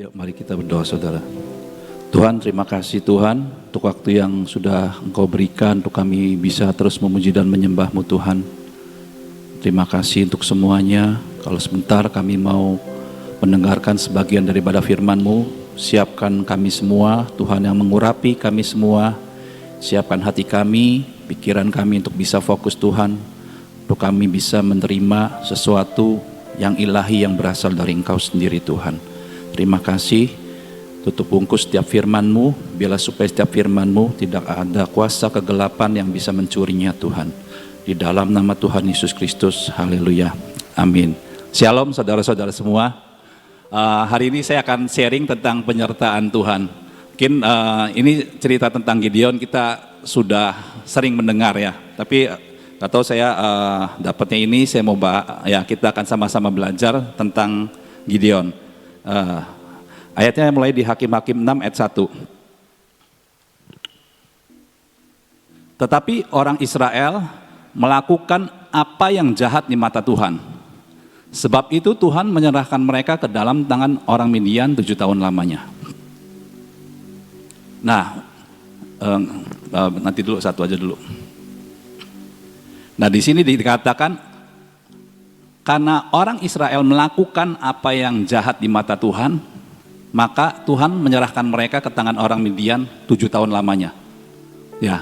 Yuk mari kita berdoa saudara. Tuhan, terima kasih Tuhan untuk waktu yang sudah Engkau berikan untuk kami bisa terus memuji dan menyembah-Mu Tuhan. Terima kasih untuk semuanya. Kalau sebentar kami mau mendengarkan sebagian daripada firman-Mu, siapkan kami semua Tuhan yang mengurapi kami semua. Siapkan hati kami, pikiran kami untuk bisa fokus Tuhan, untuk kami bisa menerima sesuatu yang ilahi yang berasal dari Engkau sendiri Tuhan. Terima kasih, tutup bungkus setiap firman-Mu, biarlah supaya setiap firman-Mu tidak ada kuasa kegelapan yang bisa mencurinya Tuhan. Di dalam nama Tuhan Yesus Kristus, haleluya, amin. Shalom saudara-saudara semua. Hari ini saya akan sharing tentang penyertaan Tuhan. Mungkin ini cerita tentang Gideon kita sudah sering mendengar ya, tapi gak tahu saya dapatnya ini, saya mau kita akan sama-sama belajar tentang Gideon. Ayatnya mulai di Hakim-Hakim 6 ayat 1. Tetapi orang Israel melakukan apa yang jahat di mata Tuhan. Sebab itu Tuhan menyerahkan mereka ke dalam tangan orang Midian 7 tahun lamanya. Nah, nanti dulu satu aja dulu. Nah, di sini dikatakan karena orang Israel melakukan apa yang jahat di mata Tuhan, maka Tuhan menyerahkan mereka ke tangan orang Midian 7 tahun lamanya. Ya,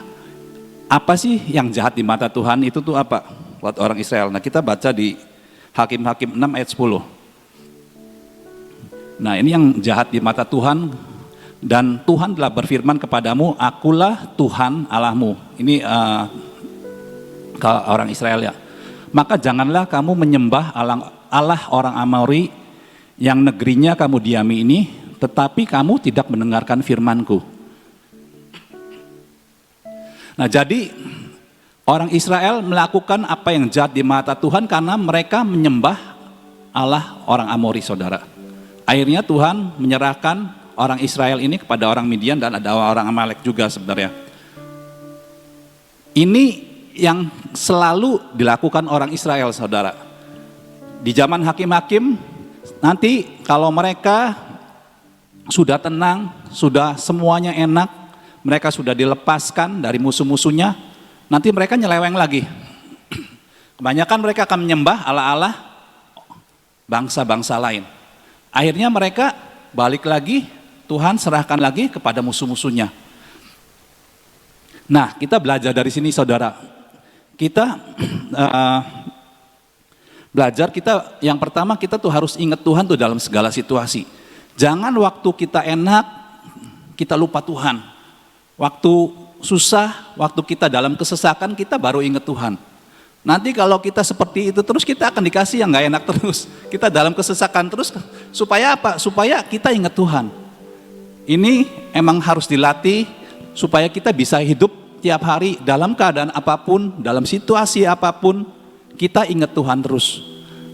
apa sih yang jahat di mata Tuhan itu tuh apa buat orang Israel? Nah, kita baca di Hakim-Hakim 6 ayat 10. Nah, ini yang jahat di mata Tuhan, dan Tuhan telah berfirman kepadamu, akulah Tuhan Allahmu. Ini ke orang Israel ya. Maka janganlah kamu menyembah Allah orang Amori yang negerinya kamu diami ini, tetapi kamu tidak mendengarkan firman-Ku. Nah, jadi orang Israel melakukan apa yang jahat di mata Tuhan karena mereka menyembah Allah orang Amori, saudara. Akhirnya Tuhan menyerahkan orang Israel ini kepada orang Midian dan ada orang Amalek juga sebenarnya. Ini yang selalu dilakukan orang Israel, saudara. Di zaman hakim-hakim, nanti kalau mereka sudah tenang, sudah semuanya enak, mereka sudah dilepaskan dari musuh-musuhnya, nanti mereka nyeleweng lagi. Kebanyakan mereka akan menyembah Allah-Allah bangsa-bangsa lain. Akhirnya mereka balik lagi, Tuhan serahkan lagi kepada musuh-musuhnya. Nah, kita belajar dari sini, saudara. Kita belajar, yang pertama kita tuh harus ingat Tuhan tuh dalam segala situasi. Jangan waktu kita enak kita lupa Tuhan. Waktu susah, waktu kita dalam kesesakan kita baru ingat Tuhan. Nanti kalau kita seperti itu terus kita akan dikasih yang gak enak terus. Kita dalam kesesakan terus, supaya apa? Supaya kita ingat Tuhan. Ini emang harus dilatih supaya kita bisa hidup tiap hari dalam keadaan apapun, dalam situasi apapun, kita ingat Tuhan terus.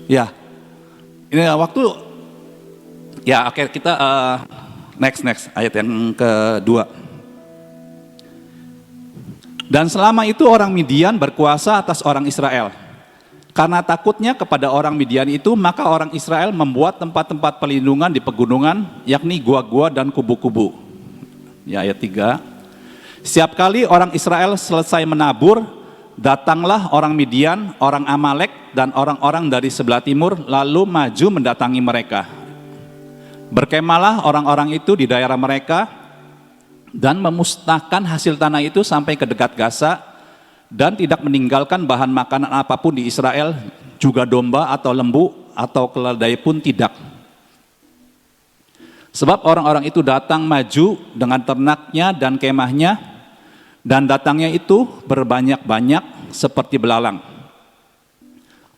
Ya, ini waktu, ya oke, kita next ayat yang kedua. Dan selama itu orang Midian berkuasa atas orang Israel. Karena takutnya kepada orang Midian itu, maka orang Israel membuat tempat-tempat perlindungan di pegunungan, yakni gua-gua dan kubu-kubu. Ya, ayat 3. Setiap kali orang Israel selesai menabur, datanglah orang Midian, orang Amalek, dan orang-orang dari sebelah timur, lalu maju mendatangi mereka. Berkemalah orang-orang itu di daerah mereka, dan memusnahkan hasil tanah itu sampai ke dekat Gaza, dan tidak meninggalkan bahan makanan apapun di Israel, juga domba atau lembu atau keledai pun tidak. Sebab orang-orang itu datang maju dengan ternaknya dan kemahnya, dan datangnya itu berbanyak-banyak seperti belalang.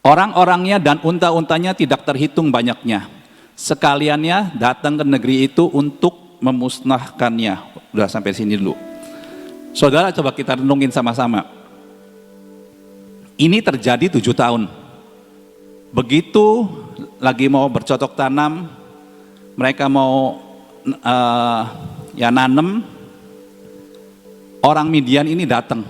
Orang-orangnya dan unta-untanya tidak terhitung banyaknya. Sekaliannya datang ke negeri itu untuk memusnahkannya. Udah sampai sini dulu. Saudara, coba kita renungin sama-sama. Ini terjadi 7 tahun. Begitu lagi mau bercocok tanam, mereka mau nanem, orang Midian ini datang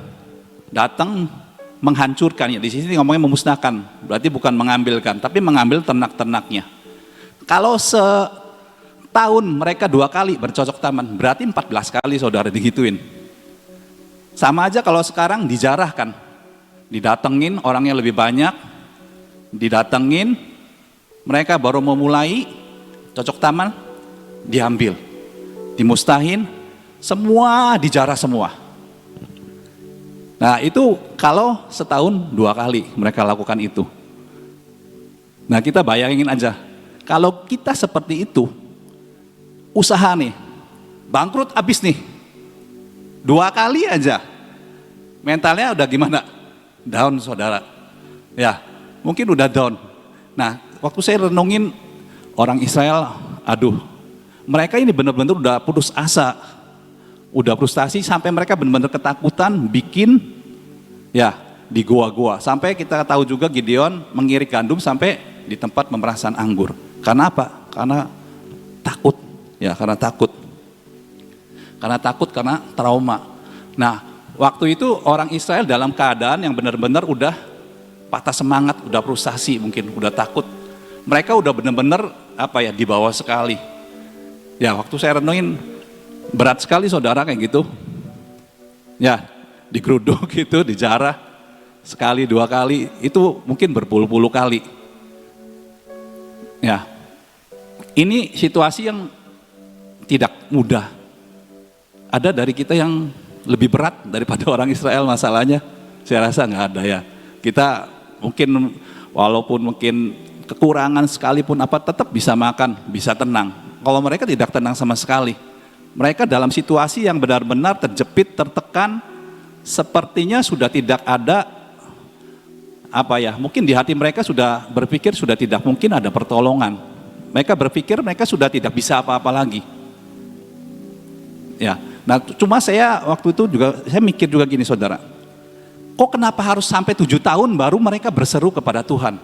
menghancurkan. Ya, di sini ngomongnya memusnahkan, berarti bukan mengambilkan, tapi mengambil ternak-ternaknya. Kalau tahun mereka 2 kali bercocok tanam, berarti 14 kali saudara digituin. Sama aja kalau sekarang dijarahkan, didatengin orangnya lebih banyak, didatengin, mereka baru memulai cocok tanam, diambil, dimustahin, semua dijarah semua. Nah itu kalau setahun 2 kali mereka lakukan itu. Nah kita bayangin aja, kalau kita seperti itu, usaha nih, bangkrut abis nih, 2 kali aja, mentalnya udah gimana? Down saudara. Ya, mungkin udah down. Nah, waktu saya renungin orang Israel, aduh, mereka ini benar-benar udah putus asa, udah frustasi sampai mereka benar-benar ketakutan bikin ya di goa-goa. Sampai kita tahu juga Gideon mengirik gandum sampai di tempat pemerasan anggur. Karena apa? Karena takut. Ya, karena takut. Karena takut, karena trauma. Nah, waktu itu orang Israel dalam keadaan yang benar-benar udah patah semangat, udah frustasi mungkin, udah takut. Mereka udah benar-benar di bawah sekali. Ya, waktu saya renungin berat sekali saudara kayak gitu. Ya, digeruduk gitu, dijarah sekali 2 kali, itu mungkin berpuluh-puluh kali. Ya, ini situasi yang tidak mudah. Ada dari kita yang lebih berat daripada orang Israel masalahnya? Saya rasa nggak ada ya. Kita mungkin walaupun mungkin kekurangan sekalipun tetap bisa makan, bisa tenang. Kalau mereka tidak tenang sama sekali. Mereka dalam situasi yang benar-benar terjepit, tertekan, sepertinya sudah tidak ada mungkin di hati mereka sudah berpikir sudah tidak mungkin ada pertolongan. Mereka berpikir mereka sudah tidak bisa apa-apa lagi. Ya, nah cuma saya waktu itu juga saya mikir juga gini saudara. Kok kenapa harus sampai 7 tahun baru mereka berseru kepada Tuhan?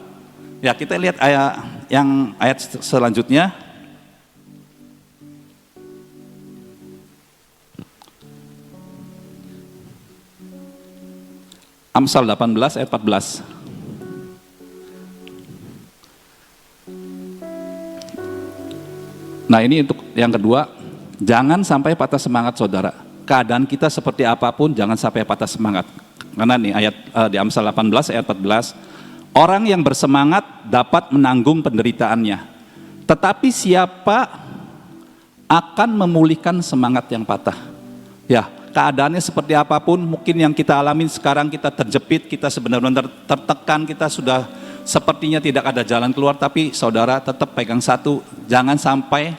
Ya, kita lihat ayat selanjutnya. Amsal 18 ayat 14. Nah ini untuk yang kedua, jangan sampai patah semangat saudara. Keadaan kita seperti apapun jangan sampai patah semangat. Karena nih ayat di Amsal 18 ayat 14, orang yang bersemangat dapat menanggung penderitaannya. Tetapi siapa akan memulihkan semangat yang patah? Ya, keadaannya seperti apapun, mungkin yang kita alami sekarang kita terjepit, kita sebenarnya tertekan, kita sudah sepertinya tidak ada jalan keluar, tapi saudara tetap pegang satu, jangan sampai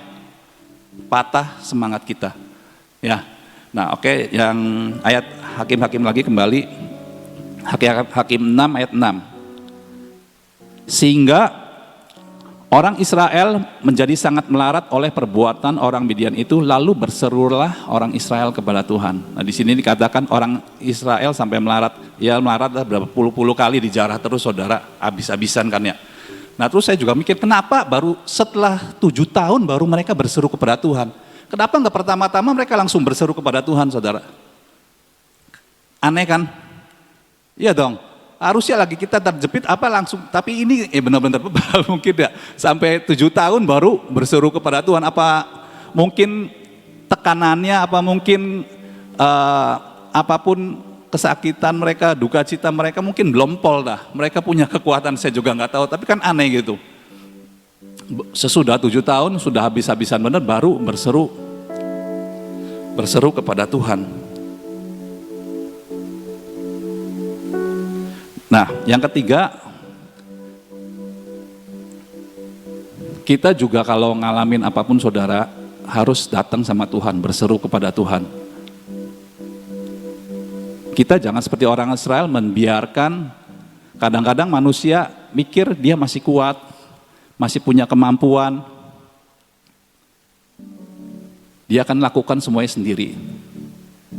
patah semangat kita. Ya, nah oke, yang ayat Hakim-Hakim lagi kembali, Hakim 6 ayat 6. Sehingga orang Israel menjadi sangat melarat oleh perbuatan orang Midian itu, lalu berserulah orang Israel kepada Tuhan. Nah di sini dikatakan orang Israel sampai melarat, ya melarat berapa puluh kali dijarah terus saudara, habis-habisan kan ya. Nah terus saya juga mikir kenapa baru setelah 7 tahun baru mereka berseru kepada Tuhan. Kenapa nggak pertama-tama mereka langsung berseru kepada Tuhan saudara? Aneh kan? Iya dong. Harusnya lagi kita terjepit langsung, tapi ini benar-benar mungkin ya sampai 7 tahun baru berseru kepada Tuhan. Apa mungkin tekanannya, apa mungkin apapun kesakitan mereka, duka cita mereka mungkin belum pol dah. Mereka punya kekuatan, saya juga nggak tahu, tapi kan aneh gitu. Sesudah 7 tahun sudah habis-habisan benar baru berseru kepada Tuhan. Nah, yang ketiga, kita juga kalau ngalamin apapun saudara, harus datang sama Tuhan, berseru kepada Tuhan. Kita jangan seperti orang Israel membiarkan, kadang-kadang manusia mikir dia masih kuat, masih punya kemampuan, dia akan lakukan semuanya sendiri.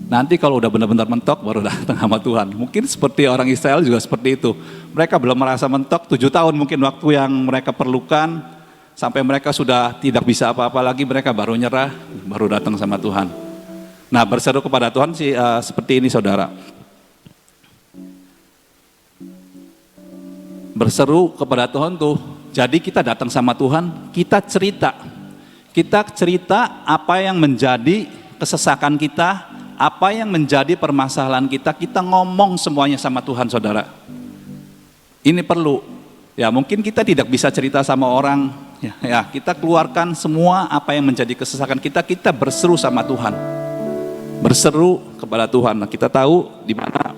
Nanti kalau udah benar-benar mentok baru datang sama Tuhan. Mungkin seperti orang Israel juga seperti itu. Mereka belum merasa mentok, 7 tahun mungkin waktu yang mereka perlukan, sampai mereka sudah tidak bisa apa-apa lagi, mereka baru nyerah, baru datang sama Tuhan. Nah berseru kepada Tuhan sih seperti ini saudara. Berseru kepada Tuhan tuh, jadi kita datang sama Tuhan, kita Kita cerita apa yang menjadi kesesakan kita, apa yang menjadi permasalahan kita, kita ngomong semuanya sama Tuhan, saudara. Ini perlu. Ya, mungkin kita tidak bisa cerita sama orang, ya kita keluarkan semua apa yang menjadi kesesakan kita, kita berseru sama Tuhan. Berseru kepada Tuhan. Nah, kita tahu di mana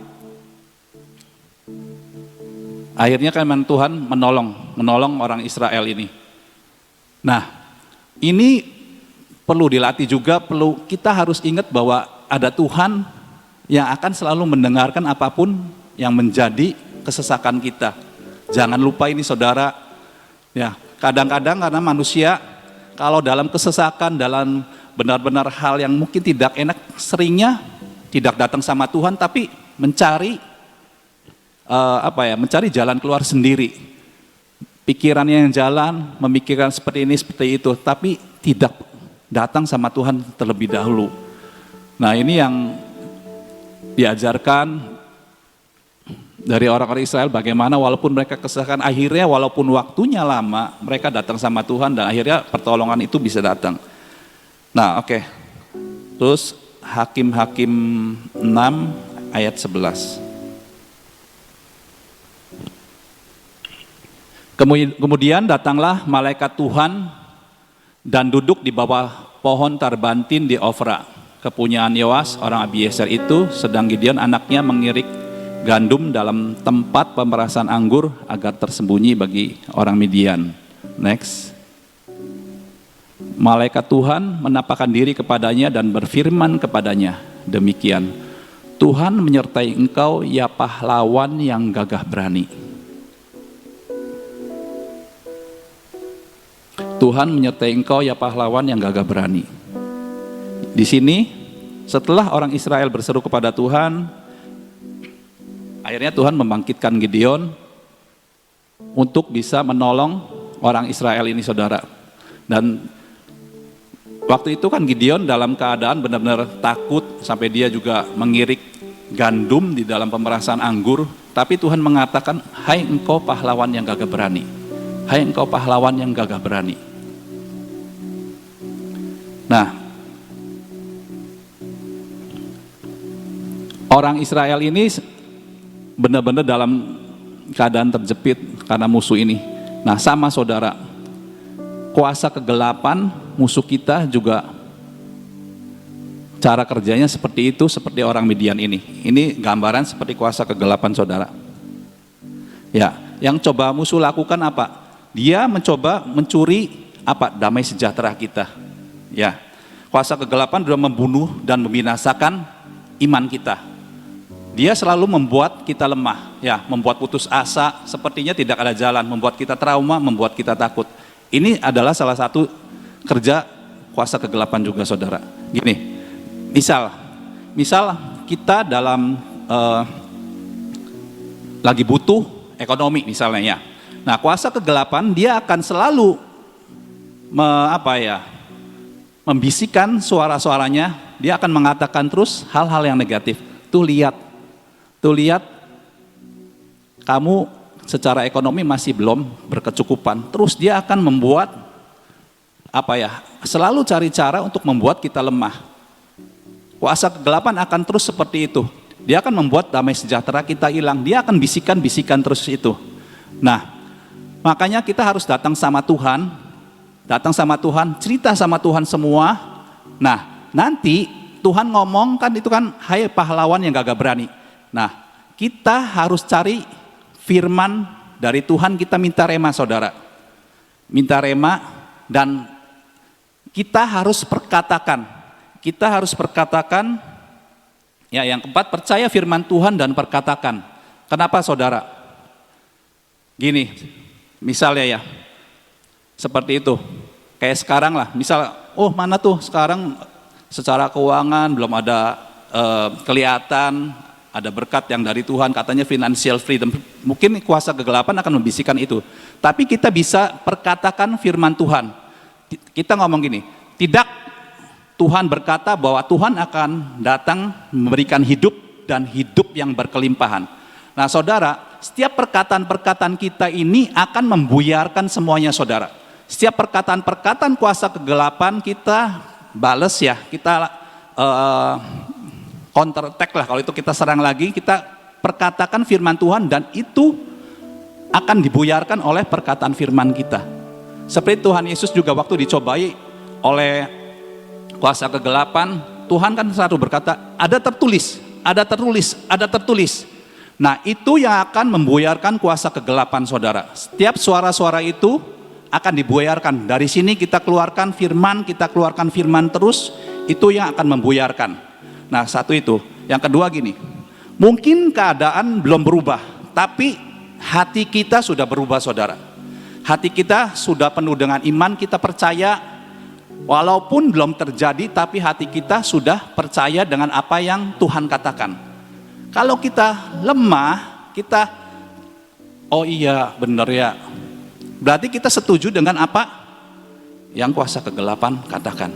akhirnya kan Tuhan menolong orang Israel ini. Nah, ini perlu dilatih juga, kita harus ingat bahwa ada Tuhan yang akan selalu mendengarkan apapun yang menjadi kesesakan kita. Jangan lupa ini, saudara. Ya, kadang-kadang karena manusia kalau dalam kesesakan, dalam benar-benar hal yang mungkin tidak enak, seringnya tidak datang sama Tuhan, tapi mencari mencari jalan keluar sendiri. Pikirannya yang jalan, memikirkan seperti ini, seperti itu, tapi tidak datang sama Tuhan terlebih dahulu. Nah, ini yang diajarkan dari orang-orang Israel, bagaimana walaupun mereka kesesakan, akhirnya walaupun waktunya lama, mereka datang sama Tuhan dan akhirnya pertolongan itu bisa datang. Nah, oke. Terus Hakim-Hakim 6 ayat 11. Kemudian datanglah malaikat Tuhan dan duduk di bawah pohon tarbantin di Ofra, kepunyaan Yoas orang Abiezer itu, sedang Gideon anaknya mengirik gandum dalam tempat pemerasan anggur agar tersembunyi bagi orang Midian. Next. Malaikat Tuhan menampakkan diri kepadanya dan berfirman kepadanya, demikian, Tuhan menyertai engkau ya pahlawan yang gagah berani. Tuhan menyertai engkau ya pahlawan yang gagah berani. Di sini setelah orang Israel berseru kepada Tuhan, akhirnya Tuhan membangkitkan Gideon untuk bisa menolong orang Israel ini, saudara. Dan waktu itu kan Gideon dalam keadaan benar-benar takut, sampai dia juga mengirik gandum di dalam pemerasan anggur. Tapi Tuhan mengatakan, hai engkau pahlawan yang gagah berani. Hai engkau pahlawan yang gagah berani. Nah, orang Israel ini benar-benar dalam keadaan terjepit karena musuh ini. Nah, sama saudara, kuasa kegelapan musuh kita juga cara kerjanya seperti itu, seperti orang Midian ini. Ini gambaran seperti kuasa kegelapan, saudara. Ya, yang coba musuh lakukan apa? Dia mencoba mencuri damai sejahtera kita. Ya, kuasa kegelapan sudah membunuh dan membinasakan iman kita. Dia selalu membuat kita lemah, ya, membuat putus asa, sepertinya tidak ada jalan, membuat kita trauma, membuat kita takut. Ini adalah salah satu kerja kuasa kegelapan juga, saudara. Gini, misal kita dalam lagi butuh ekonomi misalnya, ya. Nah, kuasa kegelapan dia akan selalu membisikkan suara-suaranya, dia akan mengatakan terus hal-hal yang negatif. Tuh lihat, kamu secara ekonomi masih belum berkecukupan. Terus dia akan membuat selalu cari cara untuk membuat kita lemah. Kuasa kegelapan akan terus seperti itu. Dia akan membuat damai sejahtera kita hilang. Dia akan bisikan-bisikan terus itu. Nah, makanya kita harus datang sama Tuhan, cerita sama Tuhan semua. Nah, nanti Tuhan ngomong kan itu kan, hai pahlawan yang gagah berani. Nah, kita harus cari firman dari Tuhan, kita minta rema, saudara. Minta rema, dan kita harus perkatakan. Ya, yang keempat, percaya firman Tuhan dan perkatakan. Kenapa, saudara? Gini, misalnya ya, seperti itu. Kayak sekarang lah, misal, mana tuh sekarang secara keuangan belum ada kelihatan, ada berkat yang dari Tuhan, katanya financial freedom. Mungkin kuasa kegelapan akan membisikkan itu. Tapi kita bisa perkatakan firman Tuhan. Kita ngomong gini, tidak, Tuhan berkata bahwa Tuhan akan datang memberikan hidup dan hidup yang berkelimpahan. Nah, saudara, setiap perkataan-perkataan kita ini akan membuyarkan semuanya, saudara. Setiap perkataan-perkataan kuasa kegelapan kita bales ya, kita counter attack lah, kalau itu kita serang lagi, kita perkatakan firman Tuhan dan itu akan dibuyarkan oleh perkataan firman kita. Seperti Tuhan Yesus juga waktu dicobai oleh kuasa kegelapan, Tuhan kan selalu berkata, ada tertulis, ada tertulis, ada tertulis. Nah itu yang akan membuyarkan kuasa kegelapan saudara. Setiap suara-suara itu akan dibuyarkan. Dari sini kita keluarkan firman terus, itu yang akan membuyarkan. Nah satu itu. Yang kedua gini, mungkin keadaan belum berubah, tapi hati kita sudah berubah saudara. Hati kita sudah penuh dengan iman, kita percaya, walaupun belum terjadi, tapi hati kita sudah percaya dengan apa yang Tuhan katakan. Kalau kita lemah, kita, oh iya benar ya, berarti kita setuju dengan apa yang kuasa kegelapan katakan.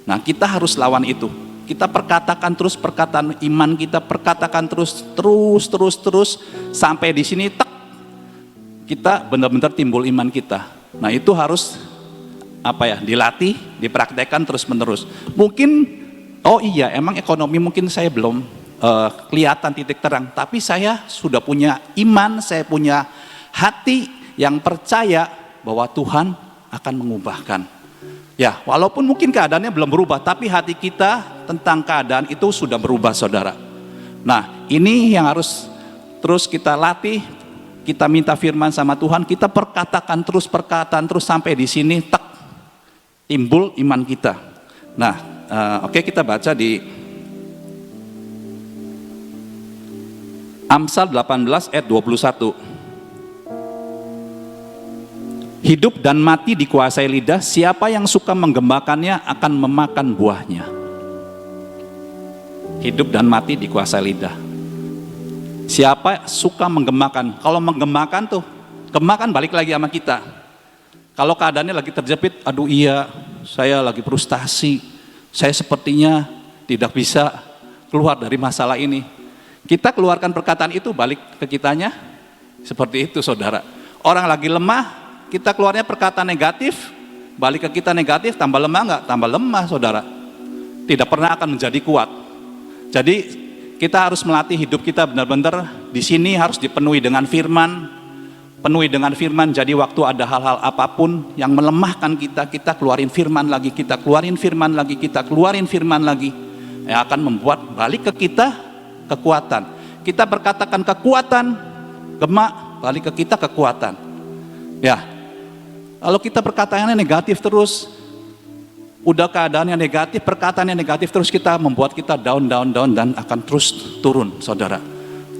Nah kita harus lawan itu. Kita perkatakan terus perkataan iman kita, perkatakan terus sampai di sini tek, kita benar-benar timbul iman kita. Nah itu harus dilatih, dipraktekkan terus menerus. Mungkin oh iya emang ekonomi mungkin saya belum kelihatan titik terang, tapi saya sudah punya iman, saya punya hati yang percaya bahwa Tuhan akan mengubahkan. Ya, walaupun mungkin keadaannya belum berubah, tapi hati kita tentang keadaan itu sudah berubah saudara. Nah, ini yang harus terus kita latih, kita minta firman sama Tuhan, kita perkatakan terus sampai di sini tak timbul iman kita. Nah, oke, kita baca di Amsal 18 ayat 21. Hidup dan mati dikuasai lidah, siapa yang suka menggemakannya akan memakan buahnya. Hidup dan mati dikuasai lidah. Siapa suka menggemakan? Kalau menggemakan tuh, gemakan balik lagi sama kita. Kalau keadaannya lagi terjepit, aduh iya, saya lagi frustasi, saya sepertinya tidak bisa keluar dari masalah ini. Kita keluarkan perkataan itu balik ke kitanya, seperti itu saudara. Orang lagi lemah, kita keluarnya perkataan negatif, balik ke kita negatif, tambah lemah nggak? Tambah lemah saudara. Tidak pernah akan menjadi kuat. Jadi kita harus melatih hidup kita benar-benar di sini harus dipenuhi dengan firman, penuhi dengan firman. Jadi waktu ada hal-hal apapun yang melemahkan kita, kita keluarin firman lagi, kita keluarin firman lagi, kita keluarin firman lagi, yang akan membuat balik ke kita kekuatan. Kita berkatakan kekuatan, gemak, balik ke kita kekuatan. Ya, kalau kita perkataannya negatif terus, udah keadaannya negatif, perkataannya negatif terus, kita membuat kita down dan akan terus turun saudara.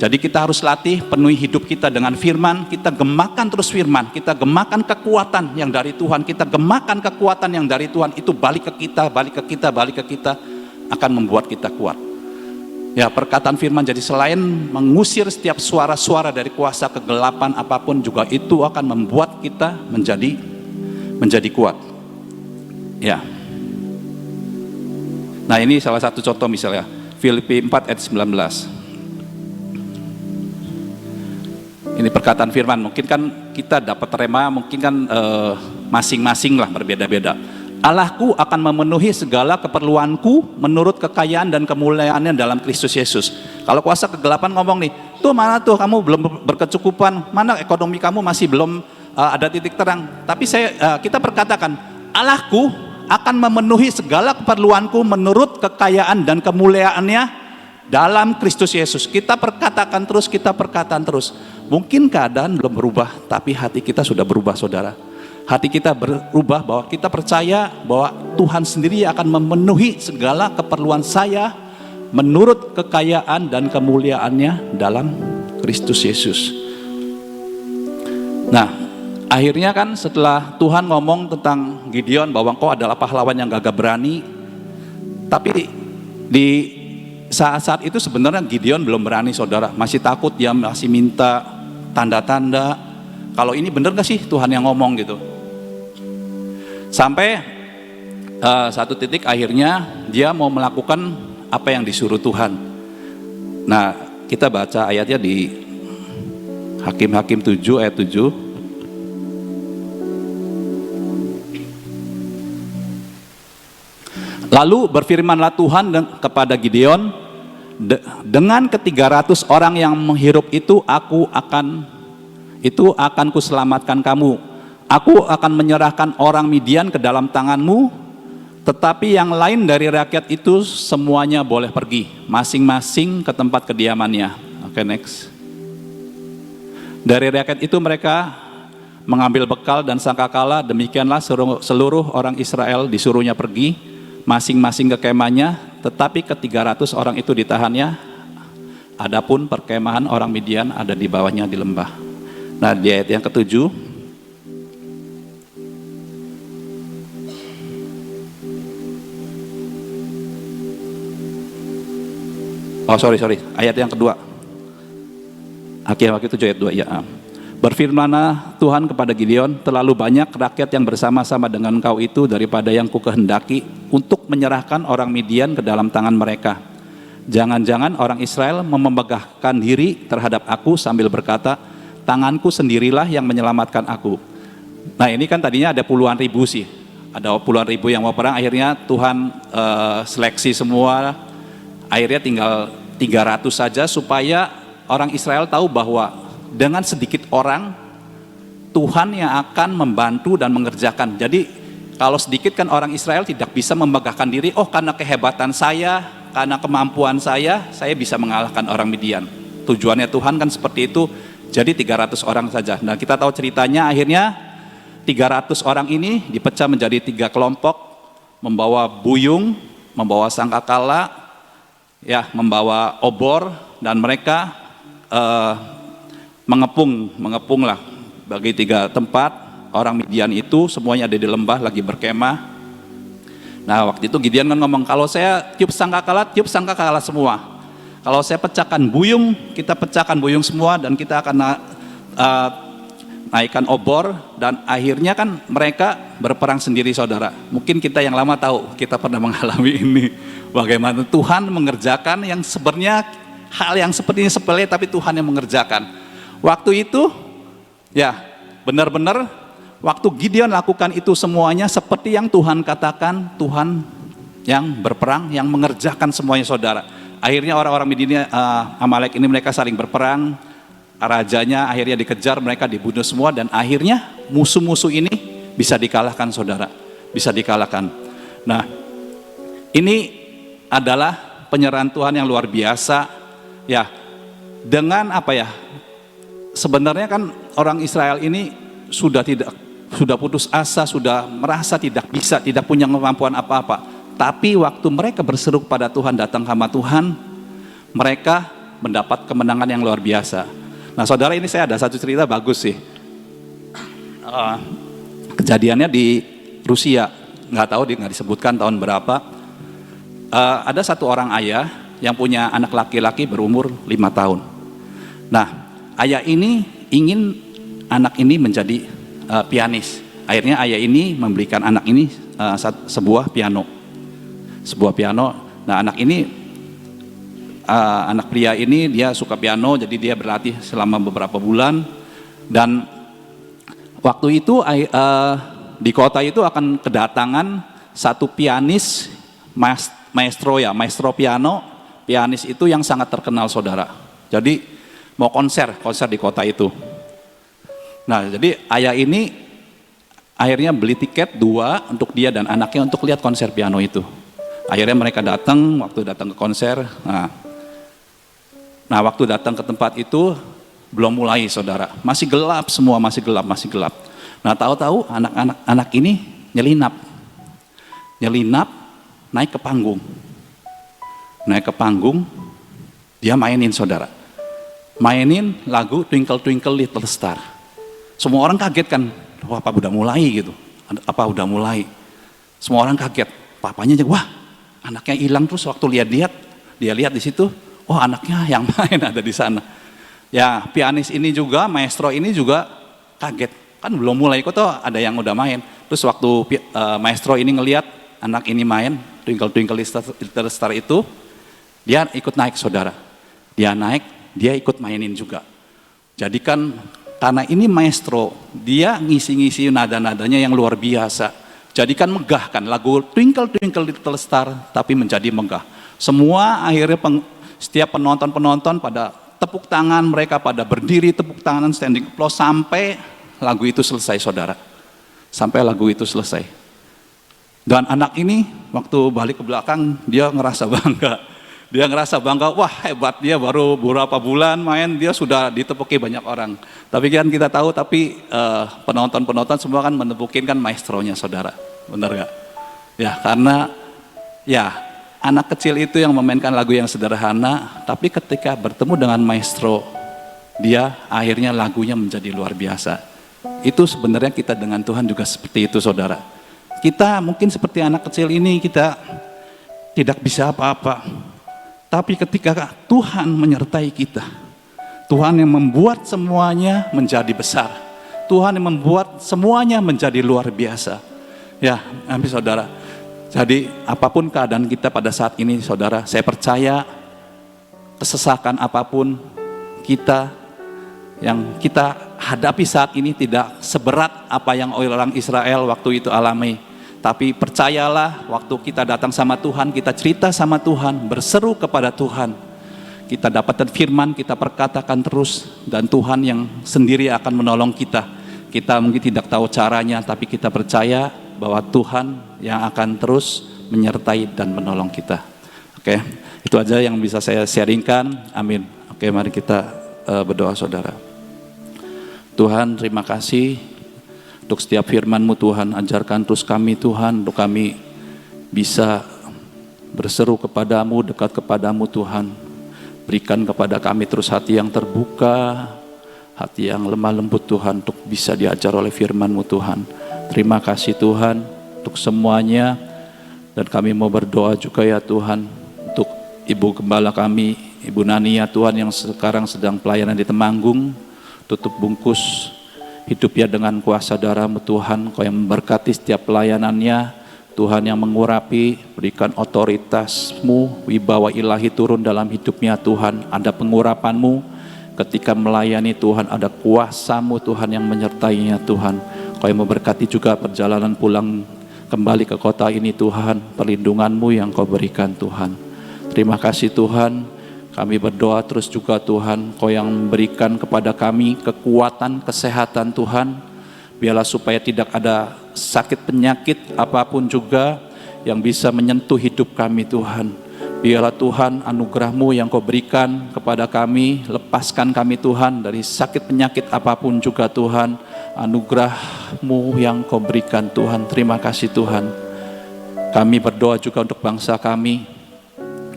Jadi kita harus latih penuhi hidup kita dengan firman, kita gemakan terus firman, kita gemakan kekuatan yang dari Tuhan, kita gemakan kekuatan yang dari Tuhan, itu balik ke kita akan membuat kita kuat. Ya, perkataan firman jadi selain mengusir setiap suara-suara dari kuasa kegelapan apapun, juga itu akan membuat kita menjadi kuat. Ya. Nah, ini salah satu contoh misalnya Filipi 4 ayat 19. Ini perkataan firman, mungkin kan kita dapat rema, mungkin kan masing-masing lah berbeda-beda. Allahku akan memenuhi segala keperluanku menurut kekayaan dan kemuliaannya dalam Kristus Yesus. Kalau kuasa kegelapan ngomong nih, tuh mana tuh kamu belum berkecukupan, mana ekonomi kamu masih belum ada titik terang. Tapi kita perkatakan, Allahku akan memenuhi segala keperluanku menurut kekayaan dan kemuliaannya dalam Kristus Yesus. Kita perkatakan terus. Mungkin keadaan belum berubah, tapi hati kita sudah berubah saudara. Hati kita berubah bahwa kita percaya bahwa Tuhan sendiri akan memenuhi segala keperluan saya menurut kekayaan dan kemuliaannya dalam Kristus Yesus. Nah, akhirnya kan setelah Tuhan ngomong tentang Gideon bahwa engkau adalah pahlawan yang gagah berani, tapi di saat-saat itu sebenarnya Gideon belum berani saudara, masih takut, dia masih minta tanda-tanda. Kalau ini benar gak sih Tuhan yang ngomong gitu? Sampai satu titik akhirnya dia mau melakukan apa yang disuruh Tuhan. Nah, kita baca ayatnya di Hakim-Hakim 7 ayat 7. Lalu berfirmanlah Tuhan kepada Gideon, dengan ke-300 orang yang menghirup itu akan kuselamatkan kamu. Aku akan menyerahkan orang Midian ke dalam tanganmu, tetapi yang lain dari rakyat itu semuanya boleh pergi, masing-masing ke tempat kediamannya. Oke, next. Dari rakyat itu mereka mengambil bekal dan sangkakala, demikianlah seluruh orang Israel disuruhnya pergi, masing-masing ke kemahnya, tetapi ke-300 orang itu ditahannya. Adapun perkemahan orang Midian ada di bawahnya di lembah. Nah, di ayat yang ke-7, ayat yang kedua. Hakim 7 ayat 2 ya. Berfirmanlah Tuhan kepada Gideon, terlalu banyak rakyat yang bersama-sama dengan engkau itu daripada yang kukehendaki untuk menyerahkan orang Midian ke dalam tangan mereka. Jangan-jangan orang Israel memegahkan diri terhadap aku sambil berkata, tanganku sendirilah yang menyelamatkan aku. Nah, ini kan tadinya ada puluhan ribu sih, ada puluhan ribu yang mau perang. Akhirnya Tuhan seleksi semua, akhirnya tinggal 300 saja, supaya orang Israel tahu bahwa dengan sedikit orang Tuhan yang akan membantu dan mengerjakan. Jadi kalau sedikit kan orang Israel tidak bisa memegahkan diri, oh karena kehebatan saya, karena kemampuan saya bisa mengalahkan orang Midian. Tujuannya Tuhan kan seperti itu. Jadi 300 orang saja. Nah, kita tahu ceritanya, akhirnya 300 orang ini dipecah menjadi 3 kelompok, membawa buyung, membawa sangkakala, ya, membawa obor, dan mereka mengepunglah bagi 3 tempat. Orang Midian itu semuanya ada di lembah lagi berkemah. Nah, waktu itu Gideon kan ngomong, kalau saya tiup sangkakala semua. Kalau saya pecahkan buyung, kita pecahkan buyung semua, dan kita akan naikkan obor. Dan akhirnya kan mereka berperang sendiri, saudara. Mungkin kita yang lama tahu, kita pernah mengalami ini, bagaimana Tuhan mengerjakan yang sebenarnya hal yang sepertinya sepele, tapi Tuhan yang mengerjakan. Waktu itu, ya benar-benar waktu Gideon lakukan itu semuanya seperti yang Tuhan katakan, Tuhan yang berperang, yang mengerjakan semuanya, saudara. Akhirnya orang-orang Midian, Amalek ini mereka saling berperang, rajanya akhirnya dikejar, mereka dibunuh semua, dan akhirnya musuh-musuh ini bisa dikalahkan, saudara, bisa dikalahkan. Nah, ini adalah penyerahan Tuhan yang luar biasa, ya. Dengan apa ya? Sebenarnya kan orang Israel ini sudah putus asa, sudah merasa tidak bisa, tidak punya kemampuan apa-apa. Tapi waktu mereka berseru pada Tuhan, datang sama Tuhan, mereka mendapat kemenangan yang luar biasa. Nah, saudara, ini saya ada satu cerita bagus sih. Kejadiannya di Rusia, nggak disebutkan tahun berapa. Ada satu orang ayah yang punya anak laki-laki berumur 5 tahun. Nah, ayah ini ingin anak ini menjadi pianis. Akhirnya ayah ini membelikan anak ini sebuah piano. Nah, anak ini, anak pria ini dia suka piano, jadi dia berlatih selama beberapa bulan. Dan waktu itu di kota itu akan kedatangan satu pianis, maestro piano, pianis itu yang sangat terkenal, saudara. Jadi mau konser di kota itu. Nah, jadi ayah ini akhirnya beli tiket 2 untuk dia dan anaknya untuk lihat konser piano itu. Akhirnya mereka datang, waktu datang ke konser. Nah, waktu datang ke tempat itu belum mulai, saudara. Masih gelap semua, masih gelap. Nah, tahu-tahu anak ini nyelinap, naik ke panggung, dia mainin, saudara. Mainin lagu Twinkle Twinkle Little Star. Semua orang kaget kan, wah, apa udah mulai gitu, semua orang kaget. Papanya aja, wah, anaknya hilang. Terus waktu dia lihat di situ, oh, anaknya yang main ada di sana. Ya, pianis ini juga, maestro ini juga kaget, kan belum mulai kok, toh ada yang udah main. Terus waktu maestro ini ngelihat anak ini main Twinkle Twinkle Little Star itu, dia ikut naik, saudara. Dia ikut mainin juga. Jadi kan karena ini maestro, dia ngisi-ngisi nada-nadanya yang luar biasa. Jadikan megah kan, lagu Twinkle Twinkle Little Star, tapi menjadi megah. Semua akhirnya setiap penonton-penonton pada tepuk tangan, mereka pada berdiri tepuk tangan, standing applause, sampai lagu itu selesai, saudara. Sampai lagu itu selesai. Dan anak ini waktu balik ke belakang, dia ngerasa bangga. Dia ngerasa bangga, wah hebat, dia baru beberapa bulan main, dia sudah ditepuki banyak orang. Tapi kan kita tahu, penonton-penonton semua kan menepukin kan maestronya, saudara. Benar gak? Ya, karena ya anak kecil itu yang memainkan lagu yang sederhana, tapi ketika bertemu dengan maestro, dia akhirnya lagunya menjadi luar biasa. Itu sebenarnya kita dengan Tuhan juga seperti itu, saudara. Kita mungkin seperti anak kecil ini, kita tidak bisa apa-apa. Tapi ketika Tuhan menyertai kita, Tuhan yang membuat semuanya menjadi besar, Tuhan yang membuat semuanya menjadi luar biasa. Ya, amin saudara. Jadi apapun keadaan kita pada saat ini, saudara, saya percaya kesesakan apapun yang kita hadapi saat ini tidak seberat apa yang orang Israel waktu itu alami. Tapi percayalah, waktu kita datang sama Tuhan, kita cerita sama Tuhan, berseru kepada Tuhan, kita dapatkan firman, kita perkatakan terus, dan Tuhan yang sendiri akan menolong kita. Kita mungkin tidak tahu caranya, tapi kita percaya bahwa Tuhan yang akan terus menyertai dan menolong kita. Oke, itu aja yang bisa saya sharingkan. Amin. Oke, mari kita berdoa, saudara. Tuhan, terima kasih untuk setiap firman-Mu, Tuhan. Ajarkan terus kami, Tuhan, untuk kami bisa berseru kepadamu, dekat kepadamu, Tuhan. Berikan kepada kami terus hati yang terbuka, hati yang lemah lembut, Tuhan, untuk bisa diajar oleh firman-Mu, Tuhan. Terima kasih, Tuhan, untuk semuanya. Dan kami mau berdoa juga ya Tuhan, untuk Ibu Gembala kami, Ibu Nania, Tuhan, yang sekarang sedang pelayanan di Temanggung. Tutup bungkus hidupnya dengan kuasa darah-Mu, Tuhan. Kau yang memberkati setiap pelayanannya, Tuhan, yang mengurapi, berikan otoritas-Mu, wibawa ilahi turun dalam hidupnya, Tuhan. Ada pengurapan-Mu ketika melayani, Tuhan. Ada kuasa-Mu, Tuhan, yang menyertainya, Tuhan. Kau yang memberkati juga perjalanan pulang kembali ke kota ini, Tuhan. Perlindungan-Mu yang Kau berikan, Tuhan. Terima kasih, Tuhan. Kami berdoa terus juga, Tuhan, Kau yang memberikan kepada kami kekuatan, kesehatan, Tuhan. Biarlah supaya tidak ada sakit penyakit apapun juga yang bisa menyentuh hidup kami, Tuhan. Biarlah Tuhan, anugerah-Mu yang Kau berikan kepada kami, lepaskan kami, Tuhan, dari sakit penyakit apapun juga, Tuhan. Anugerah-Mu yang Kau berikan, Tuhan. Terima kasih, Tuhan. Kami berdoa juga untuk bangsa kami,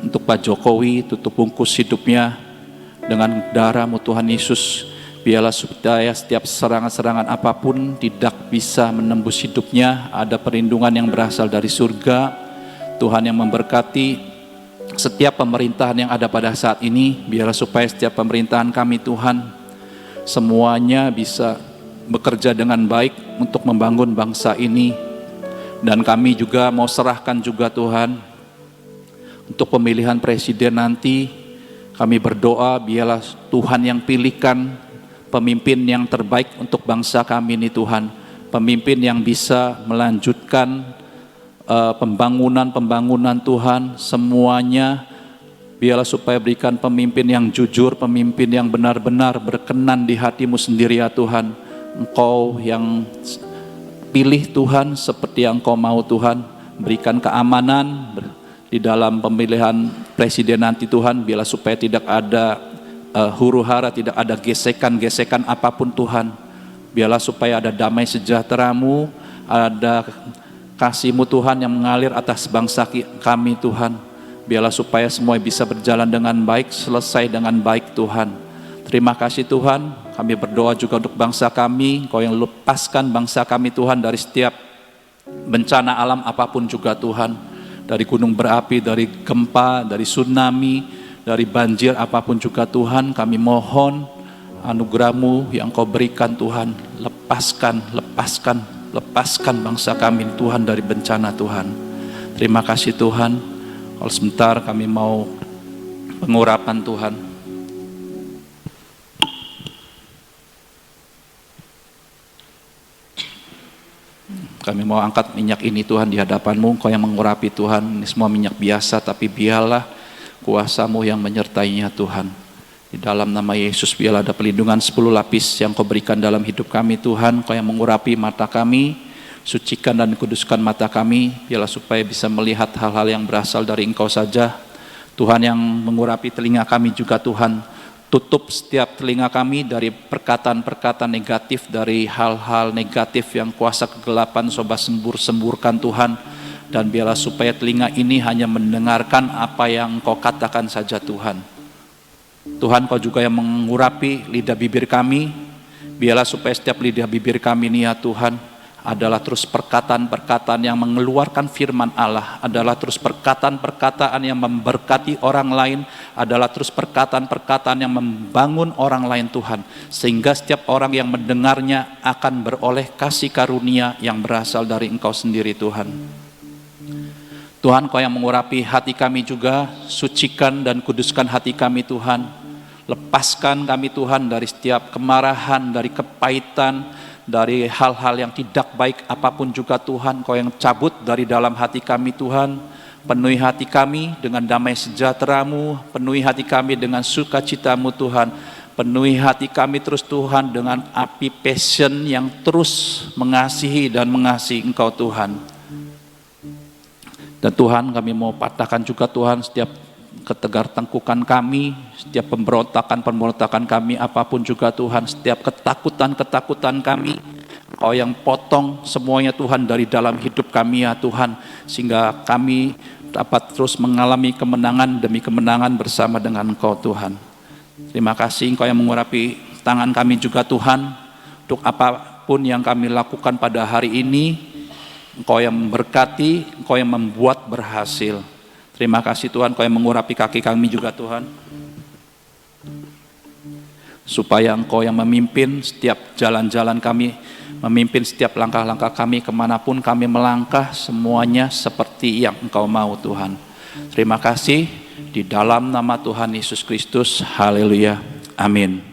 untuk Pak Jokowi, tutup bungkus hidupnya dengan darah-Mu, Tuhan Yesus. Biarlah supaya setiap serangan-serangan apapun tidak bisa menembus hidupnya. Ada perlindungan yang berasal dari surga. Tuhan yang memberkati setiap pemerintahan yang ada pada saat ini. Biarlah supaya setiap pemerintahan kami, Tuhan, semuanya bisa bekerja dengan baik untuk membangun bangsa ini. Dan kami juga mau serahkan juga, Tuhan, untuk pemilihan presiden nanti. Kami berdoa biarlah Tuhan yang pilihkan pemimpin yang terbaik untuk bangsa kami ini, Tuhan. Pemimpin yang bisa melanjutkan pembangunan Tuhan, semuanya. Biarlah supaya berikan pemimpin yang jujur, pemimpin yang benar-benar berkenan di hati-Mu sendiri ya Tuhan. Engkau yang pilih, Tuhan, seperti yang Kau mau, Tuhan. Berikan keamanan di dalam pemilihan presiden nanti, Tuhan. Biarlah supaya tidak ada huru-hara, tidak ada gesekan-gesekan apapun, Tuhan. Biarlah supaya ada damai sejahtera-Mu, ada kasih-Mu, Tuhan, yang mengalir atas bangsa kami, Tuhan. Biarlah supaya semua bisa berjalan dengan baik, selesai dengan baik, Tuhan. Terima kasih, Tuhan. Kami berdoa juga untuk bangsa kami. Kau yang lepaskan bangsa kami, Tuhan, dari setiap bencana alam apapun juga, Tuhan. Dari gunung berapi, dari gempa, dari tsunami, dari banjir apapun juga, Tuhan. Kami mohon anugerah-Mu yang Kau berikan, Tuhan. Lepaskan bangsa kami, Tuhan, dari bencana, Tuhan. Terima kasih, Tuhan. Kalau sebentar kami mau pengurapan, Tuhan. Kami mau angkat minyak ini Tuhan di hadapan-Mu, Engkau yang mengurapi Tuhan. Ini semua minyak biasa, tapi biarlah kuasa-Mu yang menyertainya Tuhan. Di dalam nama Yesus biarlah ada pelindungan 10 lapis yang Kau berikan dalam hidup kami Tuhan. Kau yang mengurapi mata kami, sucikan dan kuduskan mata kami, biarlah supaya bisa melihat hal-hal yang berasal dari Engkau saja. Tuhan yang mengurapi telinga kami juga Tuhan. Tutup setiap telinga kami dari perkataan-perkataan negatif, dari hal-hal negatif yang kuasa kegelapan coba semburkan Tuhan. Dan biarlah supaya telinga ini hanya mendengarkan apa yang Kau katakan saja Tuhan. Tuhan, Kau juga yang mengurapi lidah bibir kami. Biarlah supaya setiap lidah bibir kami ini ya Tuhan adalah terus perkataan-perkataan yang mengeluarkan firman Allah, adalah terus perkataan-perkataan yang memberkati orang lain, adalah terus perkataan-perkataan yang membangun orang lain Tuhan, sehingga setiap orang yang mendengarnya akan beroleh kasih karunia yang berasal dari Engkau sendiri Tuhan. Tuhan, Kau yang mengurapi hati kami juga, sucikan dan kuduskan hati kami Tuhan. Lepaskan kami Tuhan dari setiap kemarahan, dari kepahitan, dari hal-hal yang tidak baik apapun juga Tuhan. Kau yang cabut dari dalam hati kami Tuhan. Penuhi hati kami dengan damai sejahtera-Mu, penuhi hati kami dengan sukacita-Mu Tuhan. Penuhi hati kami terus Tuhan dengan api passion yang terus mengasihi dan mengasihi Engkau Tuhan. Dan Tuhan, kami mau patahkan juga Tuhan setiap ketegar tengkukan kami, setiap pemberontakan kami, apapun juga Tuhan, setiap ketakutan kami, Kau yang potong semuanya Tuhan dari dalam hidup kami ya Tuhan, sehingga kami dapat terus mengalami kemenangan demi kemenangan bersama dengan Engkau Tuhan. Terima kasih Engkau yang mengurapi tangan kami juga Tuhan, untuk apapun yang kami lakukan pada hari ini, Engkau yang memberkati, Engkau yang membuat berhasil. Terima kasih Tuhan, Kau yang mengurapi kaki kami juga Tuhan, supaya Engkau yang memimpin setiap jalan-jalan kami, memimpin setiap langkah-langkah kami, kemanapun kami melangkah, semuanya seperti yang Engkau mau Tuhan. Terima kasih, di dalam nama Tuhan Yesus Kristus, haleluya, amin.